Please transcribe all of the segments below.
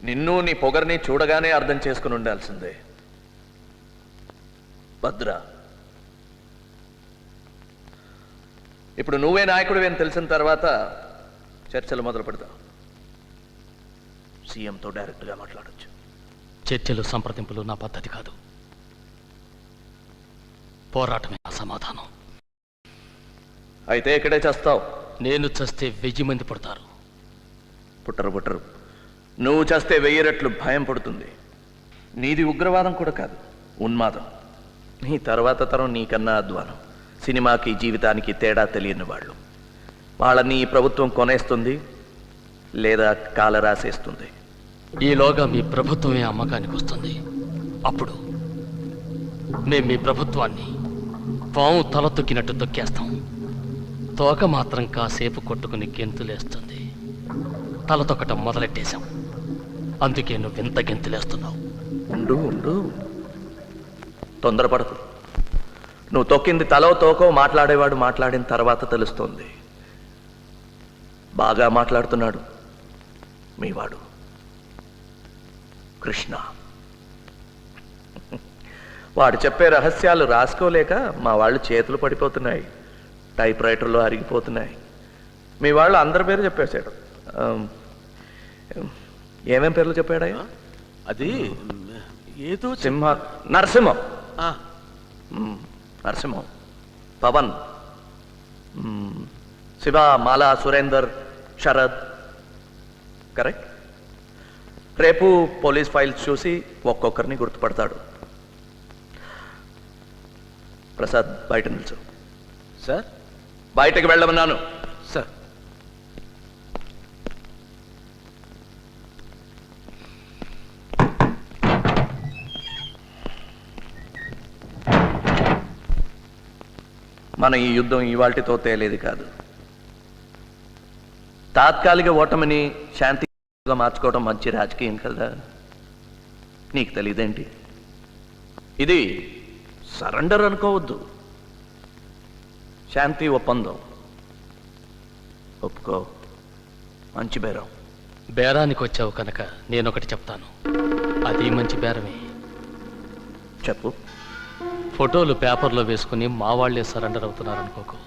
నిన్ను నీ పొగర్ని చూడగానే అర్థం చేసుకుని ఉండాల్సిందే. భద్ర, ఇప్పుడు నువ్వే నాయకుడివి అని తెలిసిన తర్వాత చర్చలు మొదలు పెడతావు. సీఎంతో డైరెక్ట్గా మాట్లాడొచ్చు. చర్చలు సంప్రదింపులు నా పద్ధతి కాదు. పోరాటమే నా సమాధానం. అయితే ఇక్కడే చేస్తావు. నేను చస్తే 1000 మంది పుడతారు. పుట్టరు. నువ్వు చేస్తే 1000 రెట్లు భయం పడుతుంది. నీది ఉగ్రవాదం కూడా కాదు, ఉన్మాదం. నీ తర్వాత తరం నీకన్నా అధ్వానం. సినిమాకి జీవితానికి తేడా తెలియని వాళ్ళు. వాళ్ళని ఈ ప్రభుత్వం కొనేస్తుంది లేదా కాల రాసేస్తుంది. ఈలోగా మీ ప్రభుత్వమే అమ్మకానికి వస్తుంది. అప్పుడు మేము మీ ప్రభుత్వాన్ని పాము తల తొక్కినట్టు తొక్కేస్తాం. తోక మాత్రం కాసేపు కొట్టుకుని గెంతులేస్తుంది. తల తొక్కటం మొదలెట్టేశాం. అందుకే నువ్వెంత గెంతులేస్తున్నావు. ఉండు, తొందరపడకు. నువ్వు తొక్కింది తలో తోకో మాట్లాడేవాడు మాట్లాడిన తర్వాత తెలుస్తోంది. బాగా మాట్లాడుతున్నాడు మీవాడు కృష్ణ. వాడు చెప్పే రహస్యాలు రాసుకోలేక మా వాళ్ళు చేతులు పడిపోతున్నాయి, టైప్ రైటర్లో అరిగిపోతున్నాయి. మీ వాళ్ళు అందరి పేరు చెప్పేశాడు. ఏమేం పేర్లు చెప్పాడా? అది ఏదో నరసింహం, పవన్, శివ, మాలా, సురేందర్, శరద్. కరెక్ట్. రేపు పోలీస్ ఫైల్స్ చూసి ఒక్కొక్కరిని గుర్తుపడతాడు. ప్రసాద్, బయట నిల్చు. సార్, బయటకు వెళ్ళమన్నాను. సార్. మన ఈ యుద్ధం ఇవాల్టితో తేలేది కాదు. తాత్కాలిక ఓటమిని శాంతిగా మార్చుకోవడం మంచి రాజకీయం కదా. నీకు తెలియదేంటి? ఇది సరెండర్ అనుకోవద్దు, శాంతి ఒప్పందం. ఒప్పుకో, మంచి బేరం. బేరానికి వచ్చావు కనుక నేనొకటి చెప్తాను. అది మంచి బేరమే. చెప్పు. ఫోటోలు పేపర్లో వేసుకుని మా వాళ్లే సరెండర్ అవుతున్నారనుకోకు.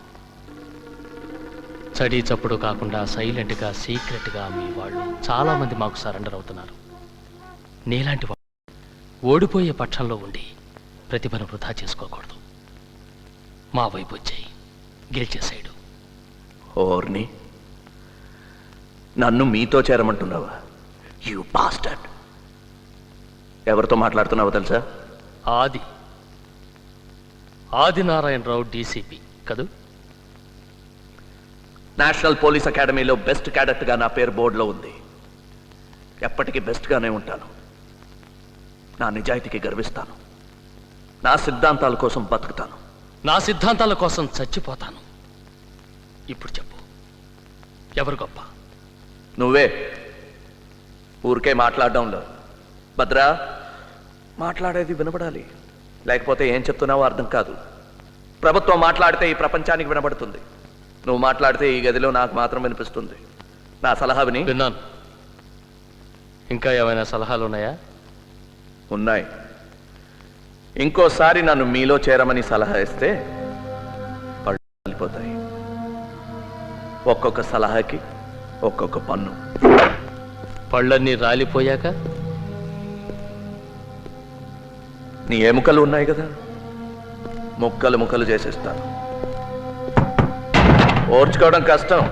చడీ చప్పుడు కాకుండా సైలెంట్గా, సీక్రెట్గా మీ వాళ్ళు చాలామంది మాకు సరెండర్ అవుతున్నారు. నీలాంటి వాళ్ళు ఓడిపోయే పక్షంలో ఉండి ప్రతిభను వృధా చేసుకోకూడదు. మా వైపు వచ్చాయి, గెలిచేసాడు. ఓర్ని, నన్ను మీతో చేరమంటున్నావా? You bastard. ఎవరితో మాట్లాడుతున్నావో తెలుసా? ఆదినారాయణరావు, డీసీపీ కదూ. నేషనల్ పోలీస్ అకాడమీలో బెస్ట్ క్యాడెట్గా నా పేరు బోర్డులో ఉంది. ఎప్పటికీ బెస్ట్గానే ఉంటాను. నా నిజాయితీకి గర్విస్తాను. నా సిద్ధాంతాల కోసం బతుకుతాను. నా సిద్ధాంతాల కోసం చచ్చిపోతాను. ఇప్పుడు చెప్పు, ఎవరు గొప్ప? నువ్వే. ఊరికే మాట్లాడడంలో. భద్రా, మాట్లాడేది వినపడాలి, లేకపోతే ఏం చెప్తున్నావో అర్థం కాదు. ప్రభుత్వం మాట్లాడితే ఈ ప్రపంచానికి వినబడుతుంది. నువ్వు మాట్లాడితే ఈ గదిలో నాకు మాత్రం వినిపిస్తుంది. నా సలహా విని. విన్నాను. ఇంకా ఏమైనా సలహాలు ఉన్నాయా? ఉన్నాయి. ఇంకోసారి నన్ను మీలో చేరమని సలహా ఇస్తే పళ్ళు రాలిపోతాయి. ఒక్కొక్క సలహాకి ఒక్కొక్క పన్ను. పళ్ళన్నీ రాలిపోయాక నీ ఎముకలు ఉన్నాయి కదా, ముక్కలు ముక్కలు చేసేస్తాను. ఓర్చుకోవడం కష్టం,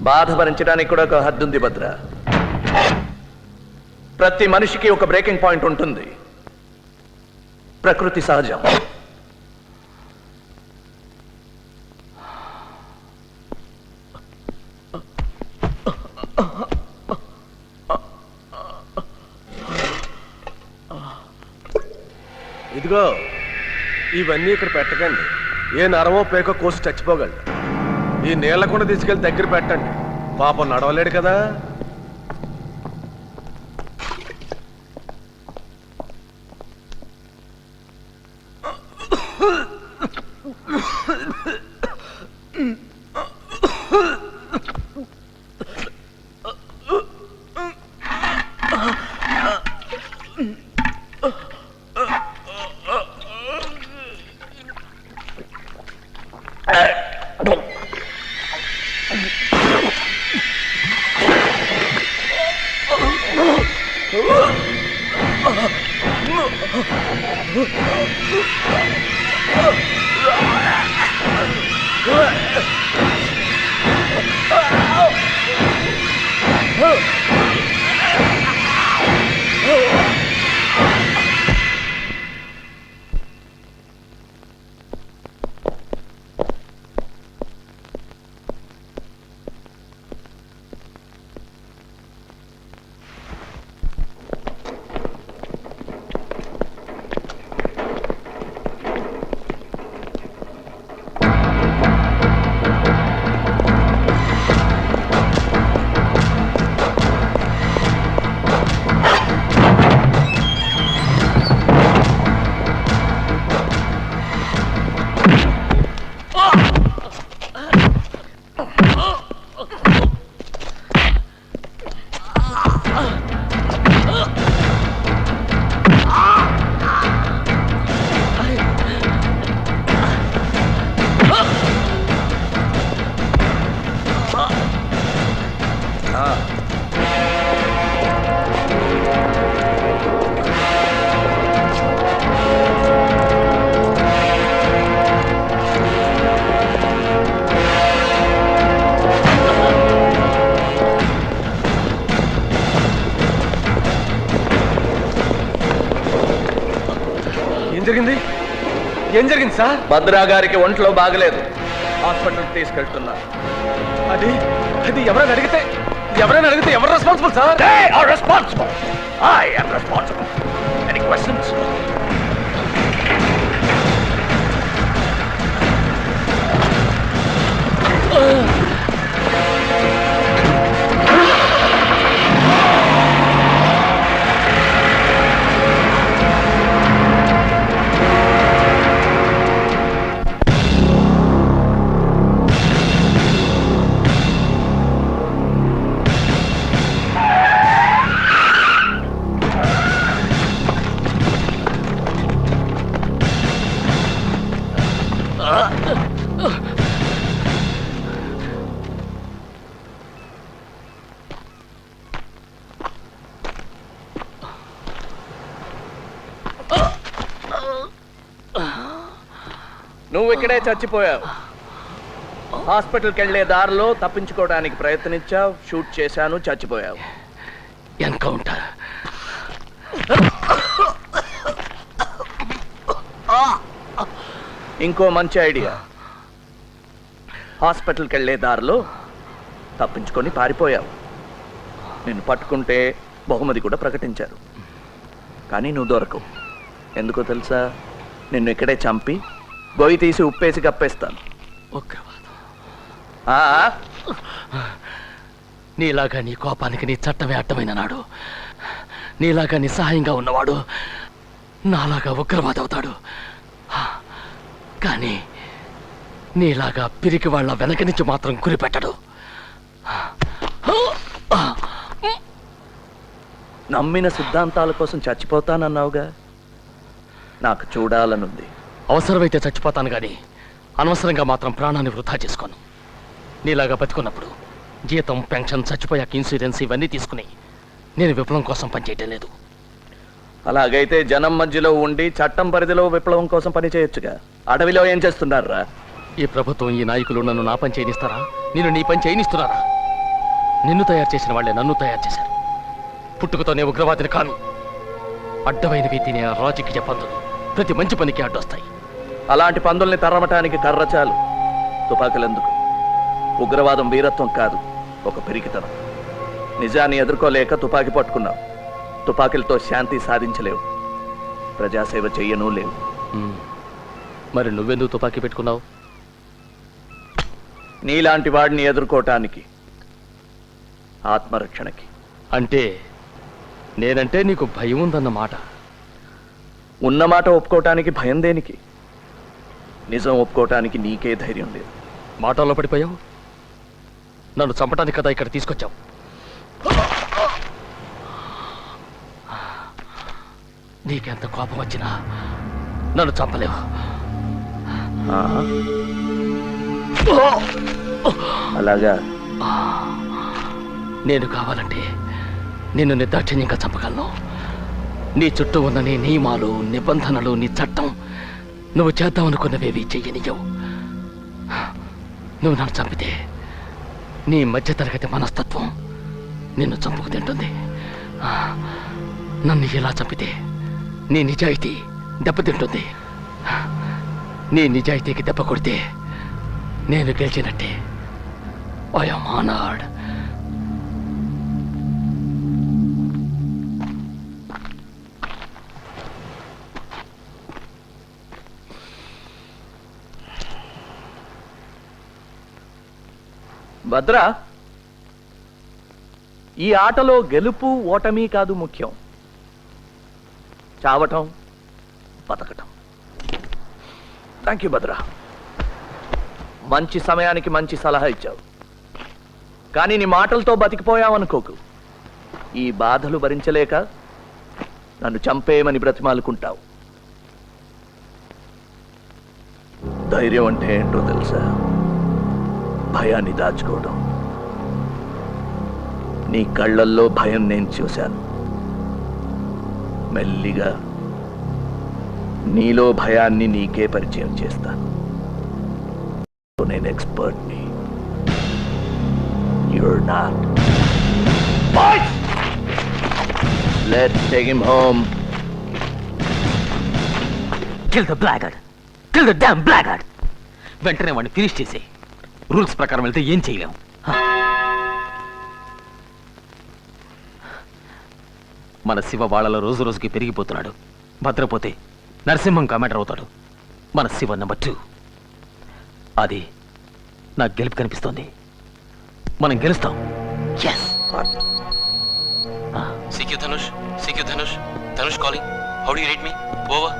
బాధ భరించడానికి కూడా ఒక హద్దు ఉంది భద్ర. ప్రతి మనిషికి ఒక బ్రేకింగ్ పాయింట్ ఉంటుంది. ప్రకృతి సహజం. ఇదిగో, ఇవన్నీ ఇక్కడ పెట్టకండి. ఏ నరమో పేకో కోసి చచ్చిపోగలడు. ఈ నీళ్ల కూడా తీసుకెళ్లి దగ్గర పెట్టండి. పాపం నడవలేడు కదా. ఏం జరిగింది సార్? భద్రా గారికి ఒంట్లో బాగలేదు, హాస్పిటల్కి తీసుకెళ్తున్నా. అది అది ఎవరైనా అడిగితే ఎవరు responsible sir? They are responsible. I am responsible. Any questions? నువ్వు ఇక్కడే చచ్చిపోయావు. హాస్పిటల్కి వెళ్లే దారిలో తప్పించుకోవడానికి ప్రయత్నించావు, షూట్ చేశాను, చచ్చిపోయావు. ఎన్కౌంటర్. ఇంకో మంచి ఐడియా. హాస్పిటల్కి వెళ్లే దారిలో తప్పించుకొని పారిపోయావు. నిన్ను పట్టుకుంటే బహుమతి కూడా ప్రకటించారు. కానీ నువ్వు దొరకవు. ఎందుకో తెలుసా? నిన్ను ఇక్కడే చంపి గొయ్యి తీసి ఉప్పేసి కప్పేస్తాను. నీలాగా నీ కోపానికి నీ చట్టమే అడ్డమైన నాడు, నీలాగా నిస్సహాయంగా ఉన్నవాడు నాలాగా ఉగ్రవాది అవుతాడు. కానీ నీలాగా పిరికి వాళ్ళ వెనక నుంచి మాత్రం గురిపెట్టడు. నమ్మిన సిద్ధాంతాల కోసం చచ్చిపోతానన్నావుగా, నాకు చూడాలనుంది. అవసరమైతే చచ్చిపోతాను కానీ అనవసరంగా మాత్రం ప్రాణాన్ని వృధా చేసుకోను. నీలాగా బతుకున్నప్పుడు జీతం, పెన్షన్, చచ్చిపోయాక ఇన్సూరెన్స్ ఇవన్నీ తీసుకుని నేను విప్లవం కోసం పనిచేయటం లేదు. అలాగైతే జనం మధ్యలో ఉండి చట్టం పరిధిలో విప్లవం కోసం పని చేయొచ్చుగా. అడవిలో ఏం చేస్తున్నారా? ఈ ప్రభుత్వం, ఈ నాయకులు నన్ను నా పని చేయనిస్తారా? నేను నీ పని చేయనిస్తున్నారా? నిన్ను తయారు చేసిన వాళ్ళే నన్ను తయారు చేశారు. పుట్టుకతోనే ఉగ్రవాదిని కాను. అడ్డమైనవి తినే రాజకీయ పందులు ప్రతి మంచి పనికి అడ్డొస్తాయి. అలాంటి పందుల్ని తరమటానికి కర్ర చాలు, తుపాకులెందుకు? ఉగ్రవాదం వీరత్వం కాదు, ఒక పెరిగితనం. నిజాన్ని ఎదుర్కోలేక తుపాకీ పట్టుకున్నావు. తుపాకీలతో శాంతి సాధించలేవు, ప్రజాసేవ చెయ్యను లేవు. మరి నువ్వెందుకు తుపాకీ పెట్టుకున్నావు? నీలాంటి వాడిని ఎదుర్కోవటానికి, ఆత్మరక్షణకి. అంటే నేనంటే నీకు భయం ఉందన్నమాట. ఉన్నమాట ఒప్పుకోవటానికి భయం దేనికి? నిజం ఒప్పుకోవటానికి నీకే ధైర్యం లేదు. మాటల్లో పడిపోయావు. నన్ను చంపటానికి కదా ఇక్కడ తీసుకొచ్చావు. నీకెంత కోపం వచ్చినా నన్ను చంపలేవు. అలాగా? నేను కావాలంటే నిన్ను నిర్దాక్షిణ్యంగా చంపగలను. నీ చుట్టూ ఉన్న నీ నియమాలు, నిబంధనలు, నీ చట్టం నువ్వు చేద్దామనుకున్నవేవి చెయ్యనియవు. నువ్వు నన్ను చంపితే నీ మధ్యతరగతి మనస్తత్వం నిన్ను చంపుకు తింటుంది. నన్ను ఇలా చంపితే నీ నిజాయితీ దెబ్బతింటుంది. నీ నిజాయితీకి దెబ్బ కొడితే నేను గెలిచినట్టే. I am honoured. భద్ర, ఈ ఆటలో గెలుపు ఓటమి కాదు ముఖ్యం, చావటం బతకటం. థ్యాంక్ యూ భద్ర. మంచి సమయానికి మంచి సలహా ఇచ్చావు. కానీ నీ మాటలతో బతికిపోయావనుకోకు. ఈ బాధలు భరించలేక నన్ను చంపేయమని బ్రతిమాలుకుంటావు. ధైర్యం అంటే ఏంటో తెలుసా? భయాన్ని దాచుకోవడం. నీ కళ్ళల్లో భయం నేను చూశాను. మెల్లిగా నీలో భయాన్ని నీకే పరిచయం చేస్తాను. నేను ఎక్స్పర్ట్ని. You're not. Fight! Let's take him home. Kill the blackguard. Kill the damn blackguard. వెంటనే వాడిని ఫినిష్ చేసే. రూల్స్ ప్రకారం వెళ్తే ఏం చేయలేము. మన శివ వాళ్ళలో రోజు రోజుకి పెరిగిపోతున్నాడు. భద్రపోతే నరసింహం కమాండర్ అవుతాడు. మన శివ నెంబర్ 2. అది నాకు గెలుపు కనిపిస్తోంది. మనం గెలుస్తాం. CQ Dhanush, CQ Dhanush, Dhanush calling. How do you read me? Over.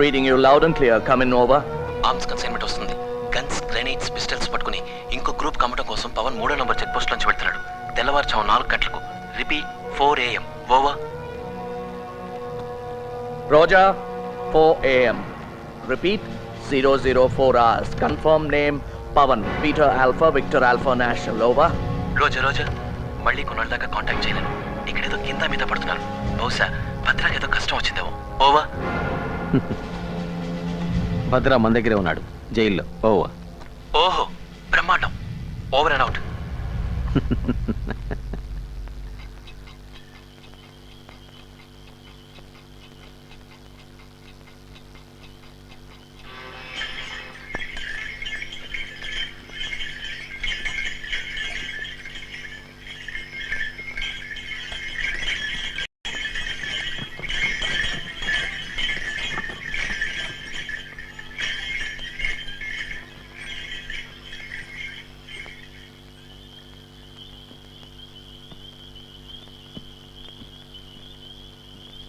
Reading you loud and clear. Come in, over. Arms consignment వస్తుంది. గన్స్, గ్రెనేడ్స్, పిస్టల్స్ పట్టుకుని ఇంకో గ్రూప్ కమ్మటం కోసం పవన్ 3వ నంబర్ చెక్ పోస్ట్ నుంచి వెళ్తున్నాడు. తెల్లవారుజాము 4 గంటలకు. Repeat 4 AM. Over. Roger, 4 AM. Repeat, 004 hours. Confirm name, Pavan, Peter Alpha, Victor Alpha National. Over. రోజా మళ్ళీ కొన్నాళ్ళ దాకా కాంటాక్ట్ చేయలేను. ఇక్కడేదో కింద మీద పడుతున్నాను. బహుశా భద్రాకి ఏదో కష్టం వచ్చిందేమో. ఓవర్. భద్ర మన దగ్గరే ఉన్నాడు, జైల్లో. ఓవర్. ఓహో, బ్రహ్మాండం. Over and out.